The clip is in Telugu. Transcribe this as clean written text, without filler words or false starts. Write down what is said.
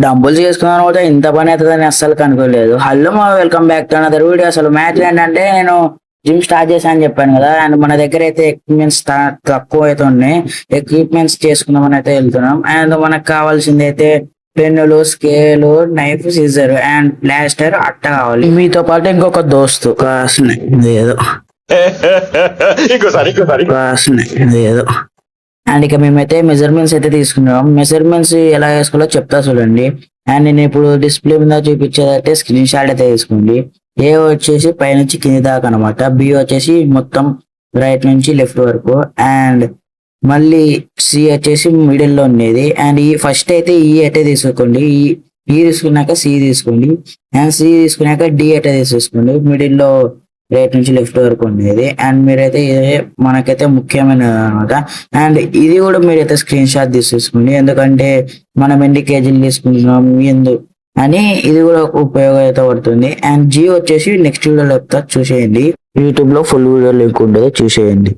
డంబుల్స్ చేసుకున్నాను కూడా ఇంత పని అవుతుందని అస్సలు కనుకోలేదు. హలో మా welcome back to another video. అసలు మ్యాటర్ ఏంటంటే నేను జిమ్ స్టార్ట్ చేశాను అని చెప్పాను కదా, అండ్ మన దగ్గర అయితే ఎక్విప్మెంట్స్ తక్కువ అయితే ఉన్నాయి. ఎక్విప్మెంట్స్ చేసుకుందామని అయితే వెళ్తున్నాం. అండ్ మనకు కావాల్సింది అయితే పెన్నులు, scale, knife, scissor and plaster అట్ట కావాలి. మీతో పాటు ఇంకొక దోస్తు ఏదో ఏదో అండ్ ఇక మేమైతే మెజర్మెంట్స్ అయితే తీసుకున్నాం. మెజర్మెంట్స్ ఎలా వేసుకోవాలో చెప్తా చూడండి. అండ్ నేను ఇప్పుడు డిస్ప్లే మీద చూపించేదైతే స్క్రీన్ షాట్ అయితే తీసుకోండి. ఏ వచ్చేసి పైనుంచి కింది దాకా అనమాట, బి వచ్చేసి మొత్తం రైట్ నుంచి లెఫ్ట్ వరకు, అండ్ మళ్ళీ సి వచ్చేసి మిడిల్ లో ఉండేది. అండ్ ఈ ఫస్ట్ అయితే ఈ అయితే తీసుకోండి, ఈ తీసుకున్నాక సి తీసుకోండి, అండ్ సి తీసుకున్నాక డి అయితే తీసేసుకోండి. మిడిల్ లో రైట్ నుంచి లెఫ్ట్ వరకు ఉండేది. అండ్ మీరైతే ఇదే మనకైతే ముఖ్యమైనది అనమాట. అండ్ ఇది కూడా మీరైతే స్క్రీన్ షాట్ తీసేసుకోండి, ఎందుకంటే మనం ఎన్ని కేజీలు తీసుకుంటున్నాం అని ఇది కూడా ఉపయోగం అయితే పడుతుంది. అండ్ జీ వచ్చేసి నెక్స్ట్ వీడియోలో చెప్తా, చూసేయండి. యూట్యూబ్ లో ఫుల్ వీడియో లింక్ ఉంటుంది, చూసేయండి.